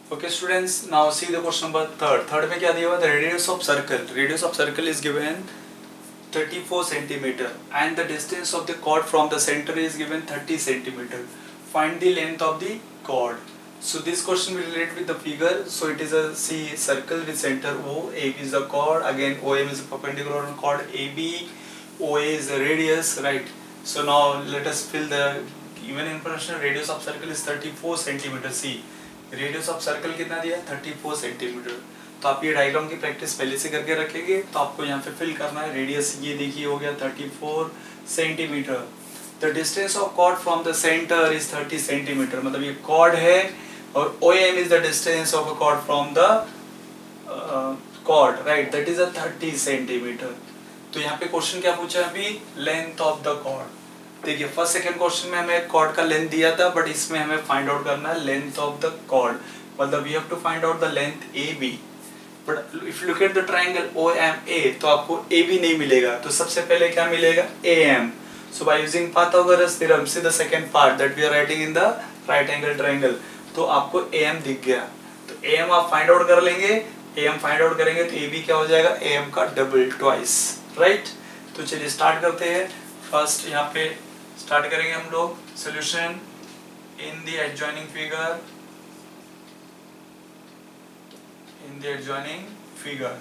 Okay students, now see the question number third. Third में क्या दिया हुआ है? The radius of circle. Radius of circle is given 34 centimeter and the distance of the chord from the center is given 30 centimeter. Find the length of the chord. So this question will relate with the figure. So it is a circle with center O. AB is the chord. Again OM is perpendicular on chord AB. OA is the radius, right? So now let us fill the given information. Radius of circle is 34 centimeter. See. Radius of circle कितना दिया 34 centimetre. तो आप ये diagram की practice पहले से करके रखेंगे। तो आपको यहाँ पे फिल करना है रेडियस, ये देखिए हो गया 34 centimetre. The distance of chord from the centre is 30 centimetre, मतलब ये कॉर्ड है और OM is the distance of a chord from the chord, right, that is a 30 centimetre. तो यहाँ पे क्वेश्चन क्या पूछा है अभी? Length of the chord. देखिए फर्स्ट सेकंड क्वेश्चन में हमें कॉर्ड का लेंथ दिया था, बट इसमें हमें फाइंड आउट करना है लेंथ ऑफ द कॉर्ड, मतलब we have to find out the length AB। But if you look at the triangle OMA तो आपको AB नहीं मिलेगा, तो सबसे पहले क्या मिलेगा? AM। So by using Pythagoras theorem, see the second part that we are writing in the right angle triangle, तो आपको AM दिख गया। तो AM आप फाइंड आउट कर लेंगे, AM फाइंड आउट करेंगे तो AB क्या हो जाएगा? AM का डबल, ट्वाइस, राइट। तो चलिए स्टार्ट करते हैं। फर्स्ट यहाँ पे स्टार्ट करेंगे हम लोग solution in the adjoining figure. In the adjoining figure,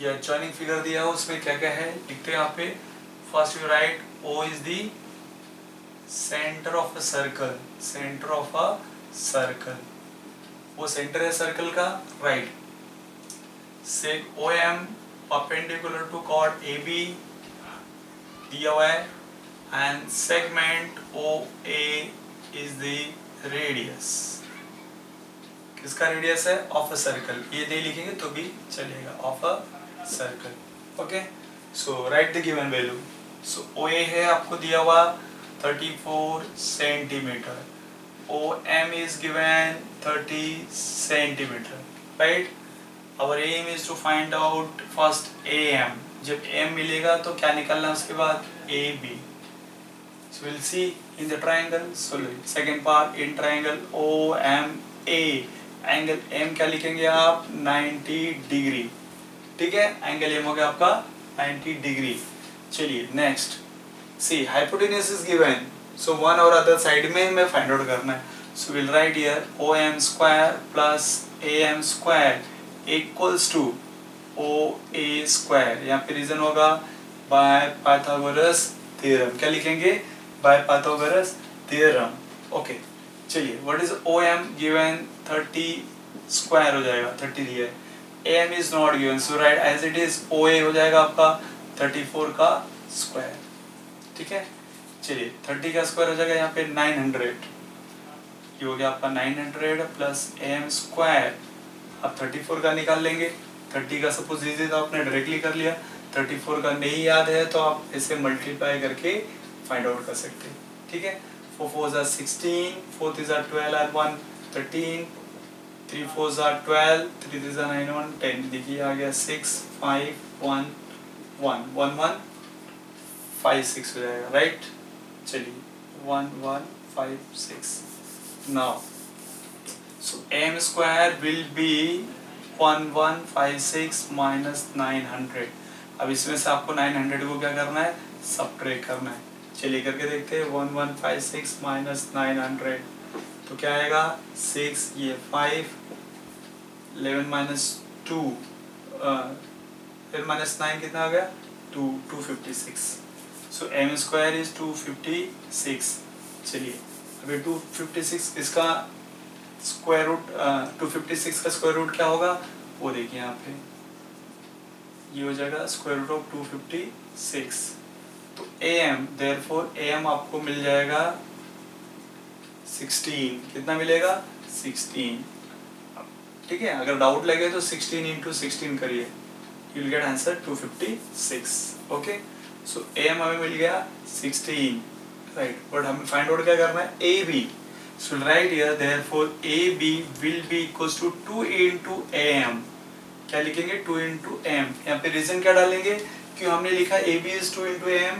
ये एडजॉइनिंग फिगर दिया हो, उसमें क्या क्या है लिखते हैं यहाँ पे। First you write O is the centre of a circle, centre of a circle, वो सेंटर है सर्कल का, right. Seg OM perpendicular to chord AB दिया हुआ है and segment OA is the radius। किसका रेडियस है? Of a circle. ये नहीं लिखेंगे तो भी चलेगा, of a circle. Okay, so right the given value. So OA है आपको दिया हुआ 34 centimetre, OM is given 30 centimeter, right? Our aim is to find out first AM। जब AM मिलेगा तो क्या निकलना उसके बाद? AB। So we'll see in the triangle. So second part in triangle OMA, angle M क्या लिखेंगे आप? 90 डिग्री, ठीक है। एंगल M हो गया आपका 90 डिग्री। चलिए next, see hypotenuse is given, so one और अदर साइड में हमें फाइंड आउट करना है। So will write here OM square plus AM square equals to OA square. यहाँ पे रीजन होगा बाय पाइथागोरस थ्योरम। क्या लिखेंगे? By Pythagoras theorem. ओके, चलिए what is OM given 30 square हो जाएगा, 30 दिया है। AM is not given, so write as it is OA हो जाएगा आपका 34 का स्क्वायर, ठीक है। चलिए 30 का स्क्वायर हो जाएगा यहाँ पे 900, ये हो गया आपका 900 प्लस AM स्क्वायर। अब 34 का निकाल लेंगे। 30 का सपोज इजी था, आपने डायरेक्टली कर लिया। 34 का नहीं याद है तो आप इसे मल्टीप्लाई करके फाइंड आउट कर सकते हैं, ठीक है। 4 4 are 16, 4 3 are 12 and 1 13, 3 4 are 12, 3 3 are 9 1 10। देखिए आ गया 6 5 1 1 1 1 5 6 हो जाएगा, राइट। चलिए 1 1 5 6। Now so M square will be 1156 minus 900। अब इसमें से आपको 900 को क्या करना है? सब्ट्रैक्ट करना है। चलिए करके देखते हैं। 1156 माइनस 900 तो क्या आएगा? 6, ये 5, 11 माइनस 2, फिर माइनस 9 कितना आ गया? 2, 256। सो M स्क्वायर इज 256। चलिए अभी 256 इसका स्क्वायर रूट, 256 का स्क्वायर रूट क्या होगा वो देखिए यहाँ पे, ये हो जाएगा स्क्वायर रूट ऑफ 256। तो AM देयरफॉर AM आपको मिल जाएगा 16। कितना मिलेगा? 16, ठीक है। अगर डाउट लगे तो 16 इंटू 16 करिए, you will get answer 256। Okay, so AM हमें मिल गया 16, राइट। बट हमें फाइंड आउट क्या करना है? AB। So right here therefore AB will be equals to 2 into AM। क्या लिखेंगे? 2 into M। यहाँ पे रीजन क्या डालेंगे? क्यों हमने लिखा AB is 2 into AM?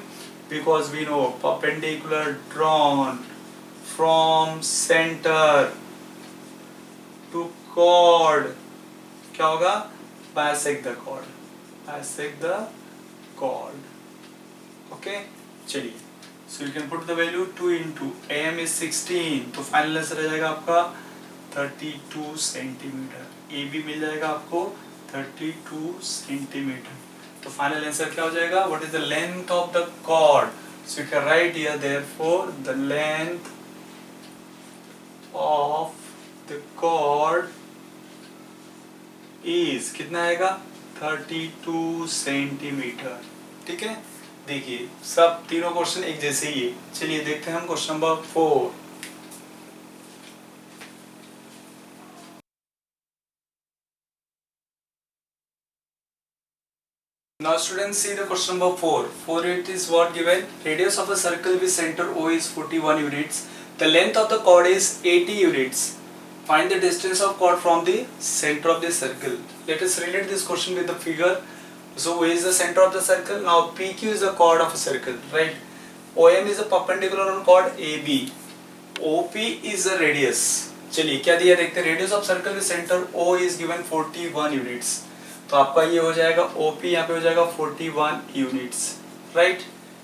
Because we know perpendicular drawn from center to chord, क्या होगा, bisect the chord, bisect the chord. Okay चलिए, so you can put the value 2 into AM is 16, तो फाइनल आंसर आ जाएगा आपका 32 centimetre. A B मिल जाएगा आपको 32 centimetre. तो final answer क्या हो जाएगा, what is the length of the chord, so you can write here therefore the length of the chord is, कितना आएगा, 32 सेंटीमीटर। ठीक है, देखिए सब तीनों क्वेश्चन एक जैसे ही है। चलिए देखते हैं हम question number 4। Now students see the question number 4. For it is what given? Radius of a circle with center O is 41 units. The length of the chord is 80 units. Find the distance of chord from the center of the circle. Let us relate this question with the figure. So O is the center of the circle. Now PQ is the chord of a circle, right? OM is the perpendicular on chord AB. OP is the radius. चलिए क्या दिया देखते हैं। Radius of circle with center O is given 41 units. तो आपका ये हो जाएगा OP, यहाँ पे हो जाएगा 41 यूनिट्स, राइट।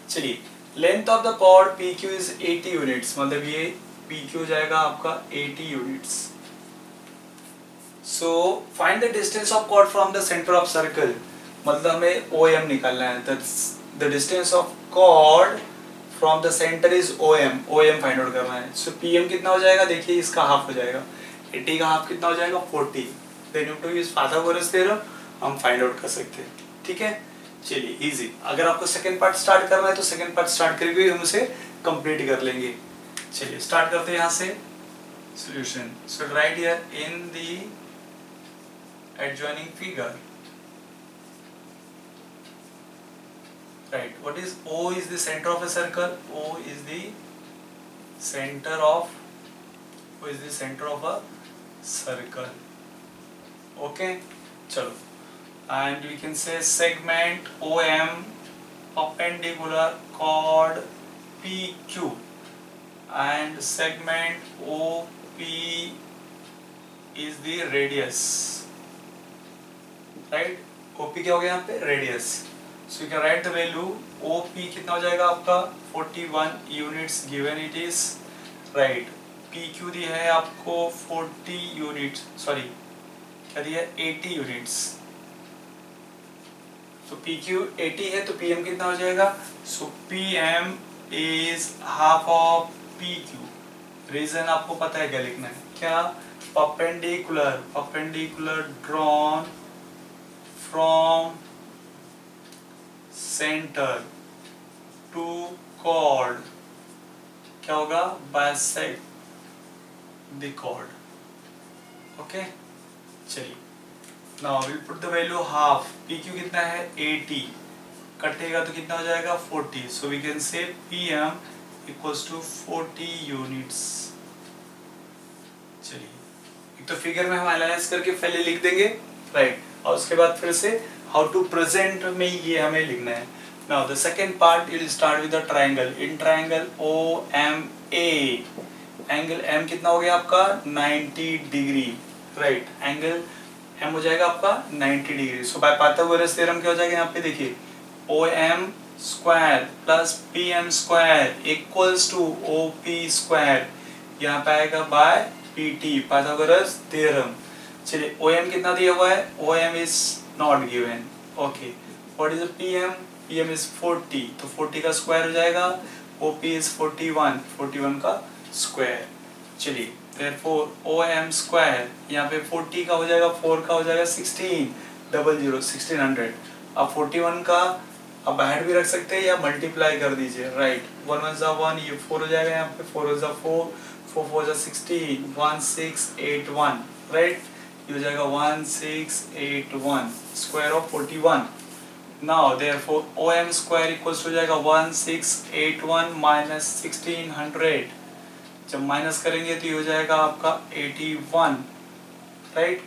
चलिए length of the chord PQ is 80 units, मतलब ये PQ हो जाएगा आपका 80 units. So find the distance of chord from the centre of circle, मतलब हमें OM निकालना है। The distance of chord from the centre is OM find out करना है। सो PM कितना हो जाएगा, देखिए इसका हाफ हो जाएगा, 80 का हाफ कितना हो जाएगा 40। Then you to use Pythagoras theorem, हम फाइंड आउट कर सकते हैं। ठीक है चलिए इजी। अगर आपको सेकंड पार्ट स्टार्ट करना है तो सेकंड पार्ट स्टार्ट करके हम उसे कंप्लीट कर लेंगे। चलिए स्टार्ट करते हैं यहाँ से solution. So right here in the adjoining figure, right, what is O is the centre of a circle, O is the centre of a circle. Okay चलो, and we can say segment OM perpendicular chord PQ and segment OP is the radius, right? OP क्या हो गया यहाँ पे, radius. So you can write the value OP कितना हो जाएगा आपका 41 units given it is, right? PQ दिया है आपको 40 units, sorry क्या दिया है 80 units। तो PQ 80 है तो PM कितना हो जाएगा, so PM is half of PQ। Reason आपको पता है क्या लिखना है, क्या, perpendicular drawn from centre to chord, क्या होगा, बाइसेक्ट द कॉर्ड। ओके चलिए, now we put the value half, PQ कितना है 80, कटेगा तो कितना हो जाएगा 40। So we can say PM equals to 40 units. चलिए एक तो फिगर में हम एनालाइज करके पहले लिख देंगे, राइट, और उसके बाद फिर से हाउ टू प्रेजेंट में ये हमें लिखना है। Now the second part you will start with the triangle. In triangle OMA, angle M कितना हो गया आपका 90 डिग्री, राइट, एंगल M हो जाएगा आपका 90 degree. So by Pythagoras theorem क्या हो जाएगा यहाँ पे देखिए, OM square plus PM square equals to OP square, यहाँ पे आएगा बाय PT, पाइथागोरस थ्योरम। चलिए OM कितना दिया हुआ है, OM is not given. Okay what is PM, PM is 40, तो 40 का स्क्वायर हो जाएगा, OP इज 41 का स्क्वायर। चलिए therefore OM स्क्वायर, यहाँ पे 40 का हो जाएगा 4 का हो जाएगा 1600। अब 41 का आप बाहर भी रख सकते हैं या मल्टीप्लाई कर दीजिए, राइट, 1 1 जा 1, ये 4 हो जाएगा यहाँ पे, 4 जा 4, 4 4 जा 16, 1681, राइट, ये हो जाएगा 1681 square of 41। Now therefore OM square equals हो जाएगा 1681 माइनस 1600, जब माइनस करेंगे तो ये हो जाएगा आपका 81, राइट।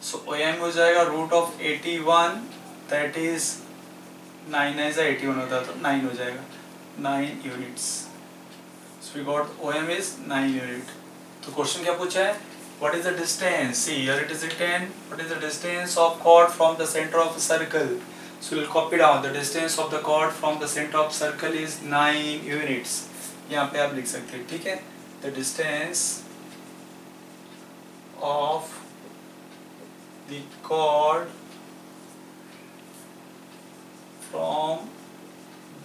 सो OM हो जाएगा रूट ऑफ 81, दैट इज 9 ऐसा 81 होता तो 9 हो जाएगा, 9 units. So we got OM is 9 unit. तो क्वेश्चन क्या पूछा है, What is the distance? See, here it is written. What is the distance of chord from the center of a circle? So we'll copy down. The distance of the chord from the center of circle is 9 units. यहाँ पे आप लिख सकते हैं, ठीक है? The distance of the chord from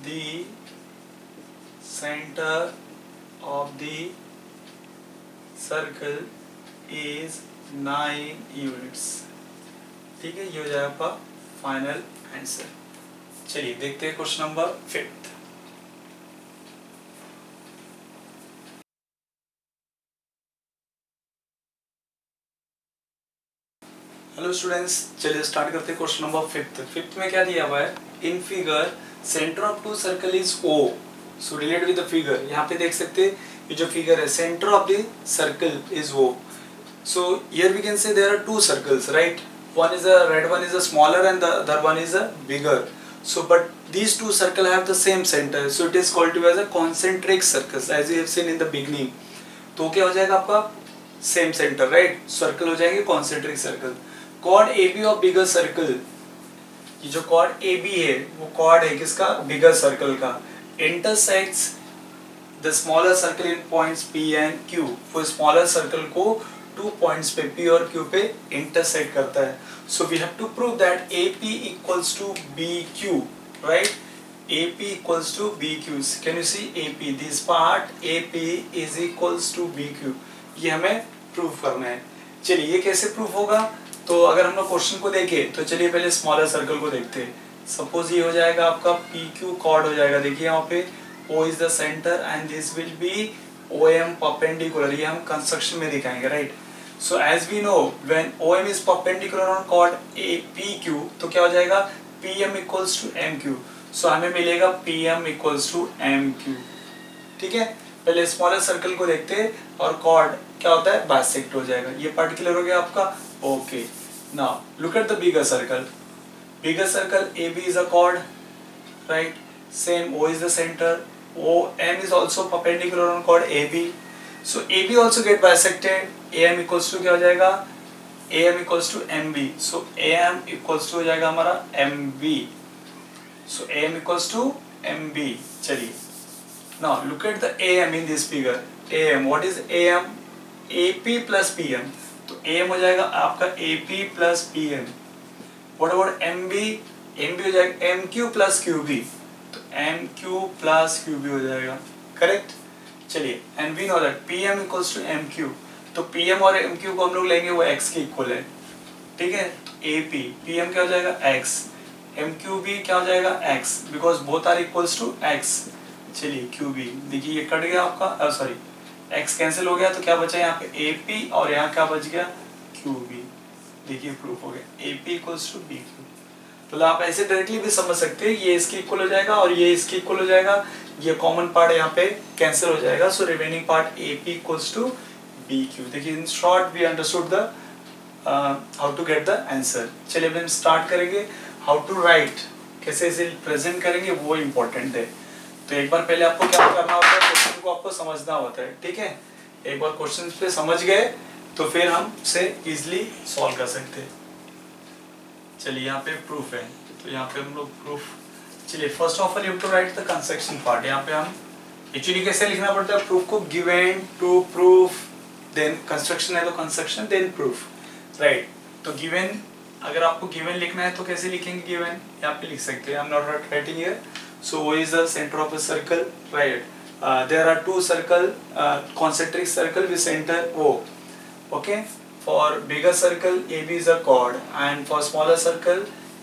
the center of the circle is 9 units. ठीक है, ये हो जाएगा आपका फाइनल आंसर. चलिए देखते हैं क्वेश्चन नंबर 5. हेलो स्टूडेंट्स, चलिए स्टार्ट करते हैं क्वेश्चन नंबर 5. में क्या दिया हुआ है? In figure centre of two circle is O. So related with the figure, यहाँ पे देख सकते हैं ये जो फिगर है, centre of the circle is O. So here we can say there are two circles, right? One is a red one is a smaller and the other one is a bigger. So but these two circles have the same center, so it is called to as a concentric circles, as we have seen in the beginning. तो क्या हो जाएगा आपका? Same center, right? Circle हो जाएंगे concentric circle. Chord AB of bigger circle, ये जो chord AB है वो chord है किसका? Bigger circle का. Intersects the smaller circle in points P and Q. वो smaller circle को 2 पॉइंट्स पे P और Q पे इंटरसेक्ट करता है. So we have to prove that AP equals to BQ, right? AP equals to BQ. Can you see AP, this part AP is equals to BQ. ये हमें prove करना है. चलिए ये कैसे प्रूव होगा? तो अगर हम लोग क्वेश्चन को देखें तो चलिए पहले स्मॉलर सर्कल को देखते हैं. सपोज ये हो जाएगा आपका PQ कॉर्ड हो जाएगा. देखिए यहाँ पे O is the centre and this will be OM perpendicular. ये हम कंस्ट्रक्शन में दिखाएंगे, right? So as we know, when OM is perpendicular on chord PQ, तो क्या हो जाएगा? PM equals to MQ. So हमें मिलेगा PM equals to MQ. ठीक है? पहले स्मॉलर सर्कल को देखते हैं और chord क्या होता है? बाइसेक्ट हो जाएगा. ये पार्ट क्लियर हो गया आपका? Okay. Now look at the bigger circle. Bigger circle AB is a chord, right? Same O is the center. OM is also perpendicular on chord AB. So AB also get bisected. AM equals to क्या हो जाएगा? AM equals to MB. So AM equals to हो जाएगा हमारा MB. So AM equals to MB. चलिए. Now look at the AM in this figure. AM, what is AM? AP plus PM. तो AM हो जाएगा आपका AP plus PM. What about MB? MB हो जाएगा MQ plus QB. तो MQ plus QB हो जाएगा. Correct? चलिए, and we know that PM equals to MQ. तो PM और MQ को हम लोग लेंगे वो X के इक्वल है. ठीक है? AP PM क्या हो जाएगा? X. MQ भी क्या हो जाएगा? X. Because both are equals to X. चलिए QB देखिए ये कट गया आपका, सॉरी X कैंसिल हो गया तो क्या बचा यहाँ पे? AP और यहाँ क्या बच गया? QB. देखिए प्रूफ हो गया. AP equals to BQ. तो आप ऐसे डायरेक्टली भी समझ सकते हैं, ये इसके इक्वल हो जाएगा और ये इसके इक्वल हो जाएगा. ये कॉमन पार्ट यहाँ पे कैंसिल हो जाएगा. So remaining part AP equals to BQ. देखिए in short we understood the how to get the answer. चलिए अब हम स्टार्ट करेंगे. हाउ टू राइट, कैसे इसे प्रेजेंट करेंगे वो इम्पोर्टेंट है. तो एक बार पहले आपको क्या करना होता है? क्वेश्चन को आपको समझना होता है. ठीक है? एक बार क्वेश्चन पे समझ गए तो फिर हम इसे इजिली सॉल्व कर सकते हैं. चलिए यहाँ पे प्रूफ है, तो यहाँ पे हम लोग प्रूफ. चलिए first of all you to write the construction part. यहाँ पे हम एक्चुअली कैसे लिखना पड़ता है प्रूफ को? Given to proof, then construction है तो कंस्ट्रक्शन, देन प्रूफ, राइट? तो गिवन, अगर आपको गिवन लिखना है तो कैसे लिखेंगे गिवन? यहाँ पे लिख सकते हैं. I am not writing here. So O is the centre of a circle, right? There are two circle, concentric circle with center O. Okay? For bigger circle AB is a chord and for smaller circle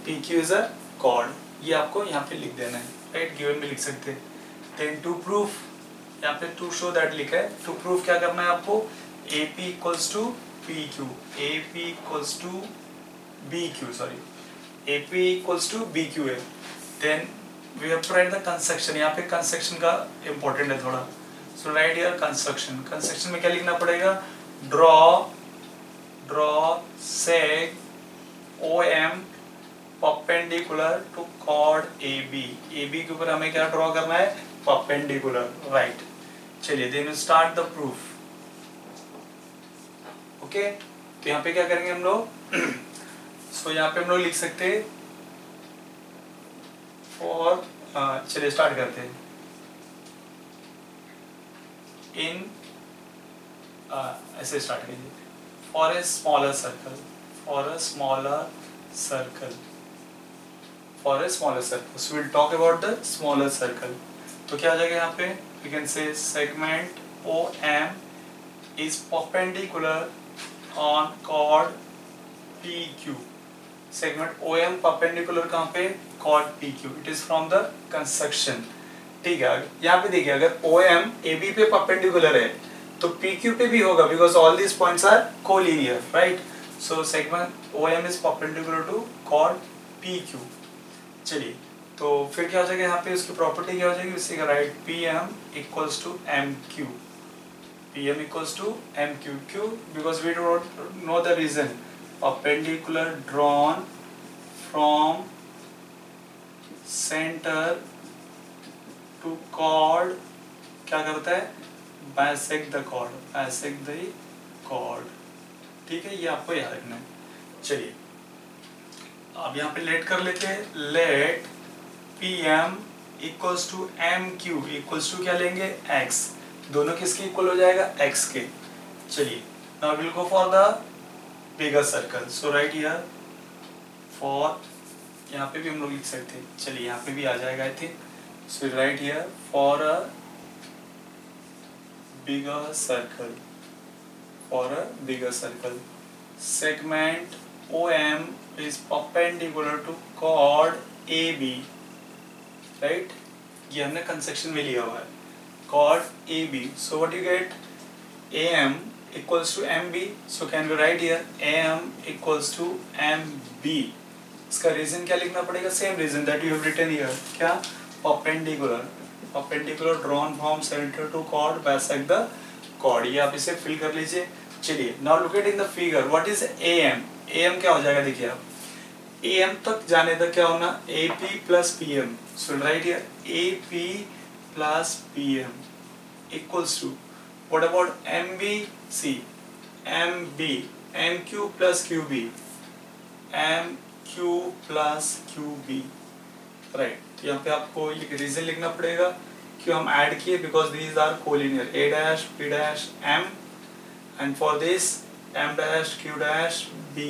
PQ is a chord. ये आपको यहाँ पे लिख देना है, right? Given में लिख सकते हैं. Then to prove, यहाँ पे to show that लिखा है. To prove क्या करना है आपको? AP equals to PQ. AP equals to BQ, sorry. AP equals to BQ है. Then we have to write the construction. यहाँ पे construction का important है थोड़ा. So write here construction. Construction में क्या लिखना पड़ेगा? Draw seg OM perpendicular to chord AB. AB के ऊपर हमें क्या ड्रॉ करना है? perpendicular, right? चलिए then start the proof. Okay? है, तो यहाँ पे क्या करेंगे हम लोग सो यहाँ पे हम लोग लिख सकते हैं और चलिए स्टार्ट करते हैं। इन ऐसे स्टार्ट कीजिए, for a smaller circle, for a smaller circle, for a smaller circle, so will talk about the smaller circle. तो क्या आ जाएगा यहाँ पे, we can say segment OM is perpendicular on chord PQ। Segment OM perpendicular कहाँ पे, chord PQ, it is from the construction. ठीक है, यहाँ पे देखिए अगर OM AB पे परपेंडिकुलर है तो PQ पे भी होगा, because all these points are collinear, right. So segment OM is perpendicular to chord PQ। चलिए, तो फिर क्या हो जाएगा यहाँ पे, उसकी प्रॉपर्टी क्या हो जाएगी, इसी का right PM equals to MQ, PM equals to MQ, Q because we don't know the reason, perpendicular drawn from center to chord क्या करता है, bisect the chord, bisect the chord। ठीक है, ये आपको याद रखना है। चलिए अब यहाँ पे लेट कर लेते हैं, let PM equals to MQ equals to क्या लेंगे, X, दोनों किसके इक्वल हो जाएगा, X के। चलिए now will go for the bigger circle, so right here for, यहाँ पे भी हम लोग लिख सकते हैं, चलिए यहाँ पे भी आ जाएगा I think, so right here for a bigger circle, for a bigger circle segment OM is perpendicular to chord AB, right, ये हमने कंसेक्शन में लिया हुआ है, chord AB, so what you get, AM equals to MB, so can we write here AM equals to MB। इसका reason क्या लिखना पड़ेगा, same reason that you have written here, क्या, perpendicular, perpendicular drawn from centre to chord bisect the chord, ये आप इसे fill कर लीजिए। चलिए now look at in the figure, what is AM, AM क्या हो जाएगा, देखिए आप AM तक जाने तक क्या होना, AP plus PM, so right here AP plus PM equals to, what about MB, see MB, MQ plus QB, MQ plus QB, right. तो यहाँ पे आपको ये रीजन लिखना पड़ेगा क्यों हम ऐड किए, because these are collinear, A dash B dash M and for this M dash Q dash B,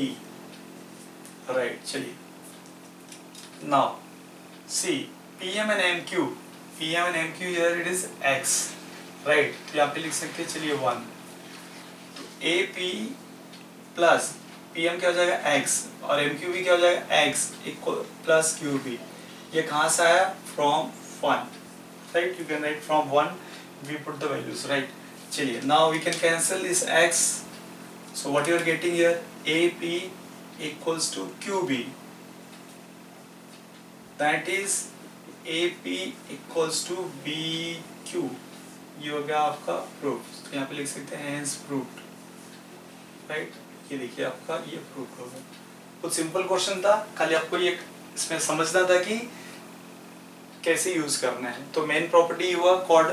right. चलिए now see PM and MQ, PM and MQ here it is X, right, तो यहाँ पे लिख सकते हैं, चलिए 1, तो AP plus PM क्या हो जाएगा, X, और MQ भी क्या हो जाएगा, X इक्वल प्लस QB, ये कहाँ से आया, from 1, right, you can write from 1 we put the values, right. चलिए now we can cancel this X, so what you are getting here, AP equals to QB, that is AP equals to BQ, ये हो गया आपका proof. तो यहाँ पे लिख सकते हैं हेंस प्रूव्ड, राइट, ये देखिए आपका ये प्रूफ हो गया। कुछ सिंपल क्वेश्चन था, खाली आपको ये इसमें समझना था कि कैसे यूज करना है। तो मेन प्रॉपर्टी हुआ chord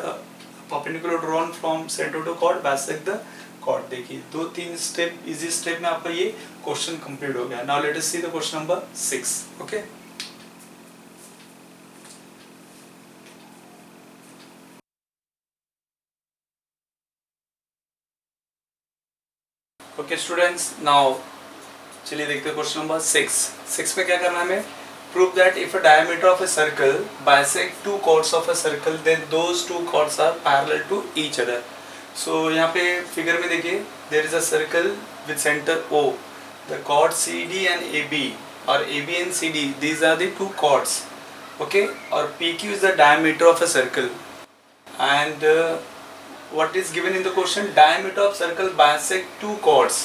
perpendicular drawn from centre to chord bisect the chord, देखिए 2-3 स्टेप, इजी स्टेप में आपका ये क्वेश्चन कंप्लीट हो गया। Now let us see the question number 6, okay. Okay students, now चलिए देखते हैं क्वेश्चन नंबर 6 में क्या करना है हमें, prove that if a diameter of a circle bisect two chords of a circle then those two chords are parallel to each other. So यहाँ पे फिगर में देखिए, there is a circle with centre O, the chord CD and AB, और AB and CD these are the two chords, okay, और PQ is the diameter of a circle and what is given in the question, diameter of circle bisect two chords।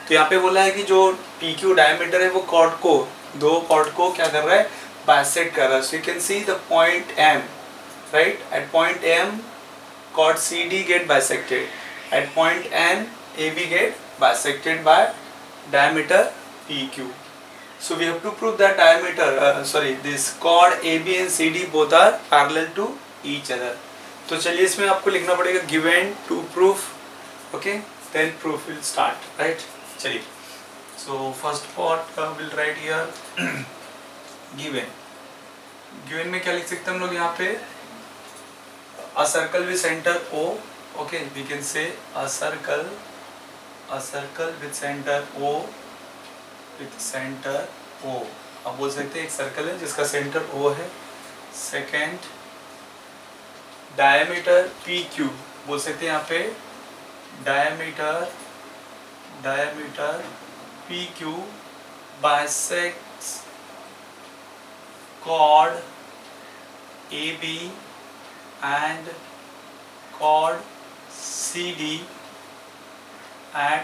तो यहाँ पे बोला है कि जो PQ diameter है वो chord को, दो chord को क्या कर रहा है, bisect कर रहा है। So you can see the point M, right, at point M chord CD get bisected, at point N AB get bisected by diameter PQ। So we have to prove that diameter this chord AB and CD both are parallel to each other। तो चलिए इसमें आपको लिखना पड़ेगा given to proof, okay, then proof will start, right। चलिए, so first part will write here given. Given में क्या लिख सकते हैं हम लोग यहाँ पे, a circle with centre O, okay we can say a circle with centre O, with centre O. आप बोल सकते हैं एक सर्कल है जिसका सेंटर ओ है। सेकेंड, डायमीटर पी क्यू, बोल सकते हैं यहाँ पे diameter P Q bisects chord AB and chord CD at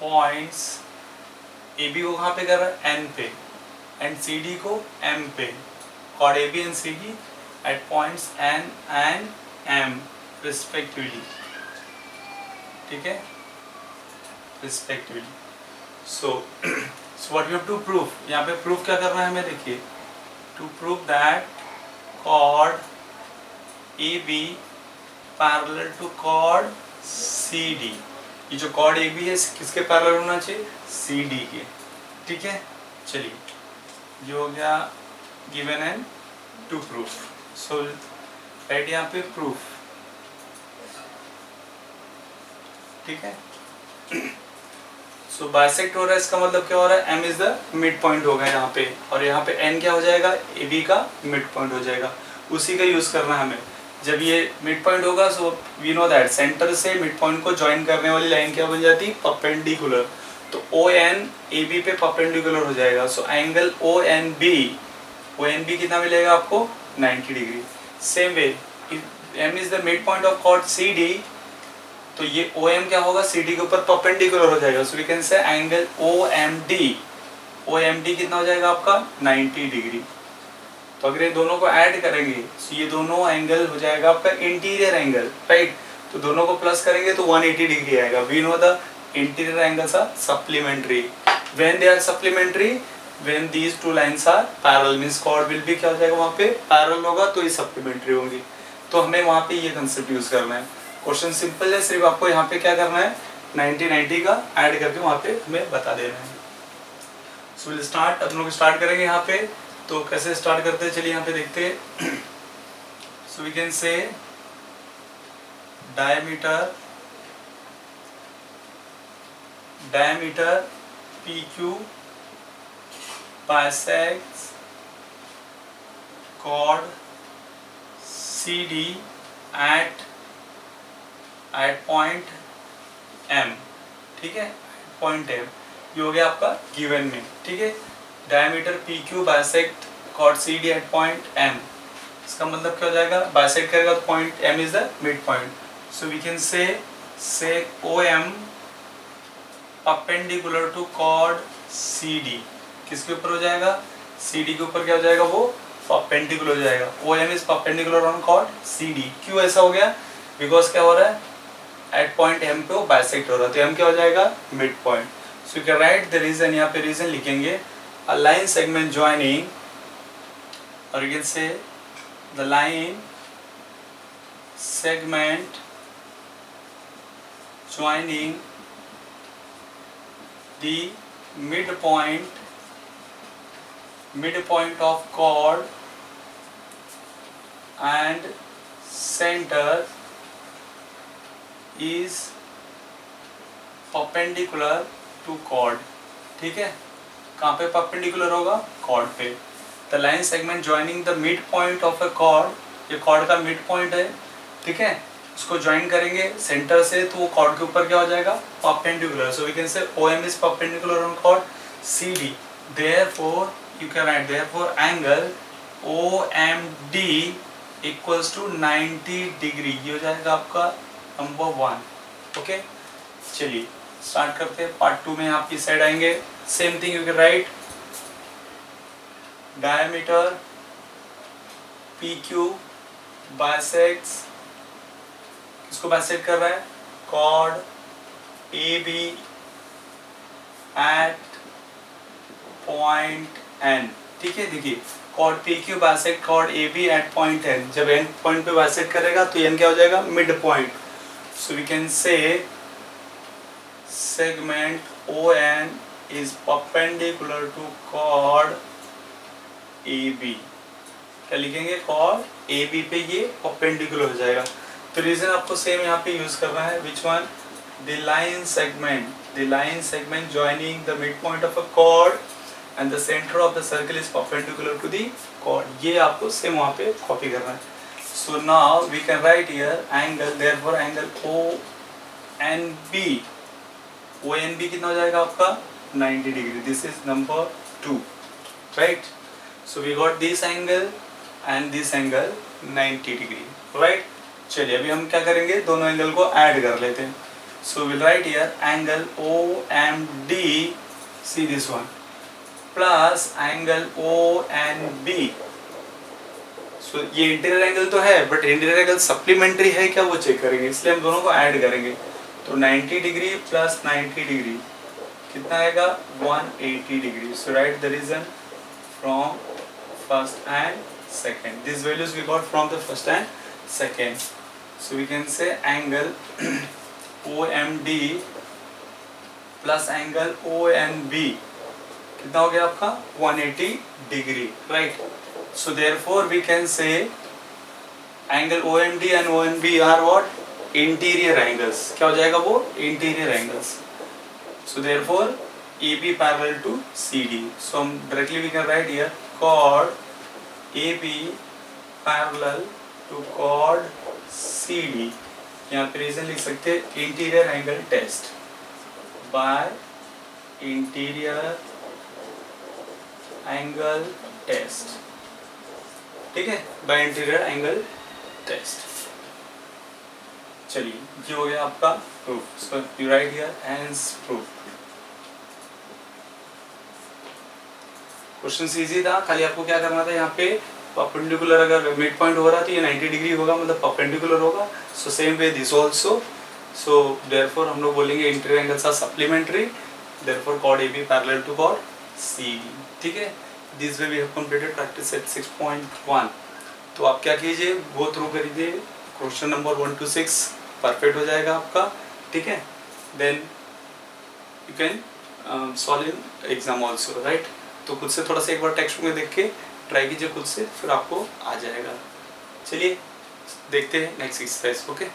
points, AB को कहाँ पे कर रहा है, N पे, एंड CD को M पे। chord AB and CD at points N and M respectively, ठीक है, respectively। so what you have to prove, यहाँ पे proof क्या करना है हमें, देखिए, to prove that chord AB parallel to chord CD, ये जो chord AB है किसके पैरेलल होना चाहिए, CD के, ठीक है। चलिए, ये हो गया given and to prove। so right यहाँ पे proof, ठीक है। सो बाइसेक्ट हो रहा है, इसका मतलब क्या हो रहा है, M is the mid point होगा यहाँ पे, और यहाँ पे N क्या हो जाएगा, AB का मिड पॉइंट हो जाएगा। उसी का यूज करना है हमें। जब ये मिड पॉइंट होगा, so we know that centre से मिड पॉइंट को ज्वाइन करने वाली लाइन क्या बन जाती है, परपेंडिकुलर। तो ON AB पे परपेंडिकुलर हो जाएगा। सो एंगल ONB कितना मिलेगा आपको, 90 degree. Same way M is the mid point of chord CD, तो ये OM क्या होगा, CD के ऊपर परपेंडिकुलर हो जाएगा। So we can say angle OMD कितना हो जाएगा आपका, 90 डिग्री। तो अगर ये दोनों को ऐड करेंगे, तो ये दोनों एंगल हो जाएगा आपका इंटीरियर एंगल, राइट। तो दोनों को प्लस करेंगे तो 180 डिग्री आएगा। We know the interior angles are supplementary. When they are supplementary, when these two lines are parallel, means chord will भी क्या हो जाएगा, वहाँ पे पैरेलल होगा तो ये सप्लीमेंट्री होंगी। तो हमें वहाँ पे ये कंसेप्ट यूज करना है। क्वेश्चन सिंपल है, सिर्फ आपको यहाँ पे क्या करना है, 90 का ऐड करके वहाँ पे हमें बता देना है। सो विल स्टार्ट, अपन लोग स्टार्ट करेंगे यहाँ पे। तो कैसे स्टार्ट करते हैं, चलिए यहाँ पे देखते हैं। So we can say diameter PQ bisects chord CD at point M, ठीक है, पॉइंट M। ये हो गया आपका गिवन में, ठीक है। Diameter PQ bisect chord CD at point M, इसका मतलब क्या हो जाएगा, बाइसेक्ट करेगा तो point M is the mid point. So we can say OM perpendicular to chord CD, किसके ऊपर हो जाएगा, CD के ऊपर क्या हो जाएगा, वो परपेंडिकुलर हो जाएगा। OM is perpendicular on chord CD। क्यों ऐसा हो गया, बिकॉज क्या हो रहा है, एट पॉइंट M पे वो बाइसेक्ट हो रहा है, तो M क्या हो जाएगा, mid point. So you can write the reason, यहाँ पे रीजन लिखेंगे, अ लाइन सेगमेंट ज्वाइनिंग, और you can say the line segment joining the midpoint of chord and center is perpendicular to chord, ठीक है। कहाँ पे परपेंडिकुलर होगा, chord पे। The line segment joining the midpoint of a chord, ये chord का mid point है, ठीक है, उसको ज्वाइन करेंगे सेंटर से, तो वो chord के ऊपर क्या हो जाएगा, perpendicular. So we can say OM is perpendicular on chord CD, therefore you can write therefore angle OMD equals to 90 degree. ये हो जाएगा आपका नंबर 1, ओके। चलिए स्टार्ट करते हैं, पार्ट 2 में आपकी साइड आएंगे। Same thing you can write, diameter PQ bisects, किसको बाइसेक्ट कर रहा है, chord AB at point N, ठीक है। देखिए chord PQ bisect chord AB at point N, जब N पॉइंट पे बाइसेक्ट करेगा तो N क्या हो जाएगा, mid point. So we can say segment ON is perpendicular to chord AB। क्या लिखेंगे? chord AB पे ये perpendicular हो जाएगा। तो रीजन आपको सेम यहाँ पे यूज करना है। which one? the line segment joining the midpoint of a chord and the center of the circle is perpendicular to the chord। ये आपको सेम वहाँ पे कॉपी करना है। so now we can write here angle, therefore angle ONB कितना हो जाएगा आपका? 90 degree. this is number 2, right? so we got this angle and this angle 90 degree, right? चलिए अभी हम क्या करेंगे, दोनों एंगल को ऐड कर लेते हैं। so we'll write here angle OMD, see this one, plus angle ONB। so ये इंटीरियर एंगल तो है, बट इंटीरियर एंगल सप्लीमेंट्री है क्या वो चेक करेंगे, इसलिए हम दोनों को ऐड करेंगे। तो 90 डिग्री प्लस 90 डिग्री कितना आएगा? 180 degree. so write the reason from first and second, these values we got from the first and second। so we can say angle OMD plus angle ONB कितना हो गया आपका? 180 degree, right? so therefore we can say angle OMD and ONB are what? interior angles। क्या हो जाएगा वो? interior angles। so therefore AB parallel to CD। so directly we can write here chord AB parallel to chord CD। यहाँ पे reason लिख सकते हैं interior angle test, by interior angle test, ठीक है, बाय इंटीरियर एंगल टेस्ट। चलिए ये हो गया आपका proof. So you write here hence proof. Question easy था, खाली आपको क्या करना था, यहाँ पे परपेंडिकुलर अगर मिड पॉइंट हो रहा तो ये 90 डिग्री होगा, मतलब परपेंडिकुलर होगा। So same way this also. So therefore हम लोग बोलेंगे interior angles are supplementary, therefore chord AB parallel to chord CD, ठीक है। This way we have completed practice set 6.1। तो आप क्या कीजिए, गो थ्रू करिए क्वेश्चन नंबर 1 to 6, परफेक्ट हो जाएगा आपका, ठीक है। Then you can solve in exam also, right. तो खुद से थोड़ा सा एक बार टेक्स्ट बुक में देख के ट्राई कीजिए खुद से, फिर आपको आ जाएगा। चलिए देखते हैं नेक्स्ट एक्सरसाइज, ओके।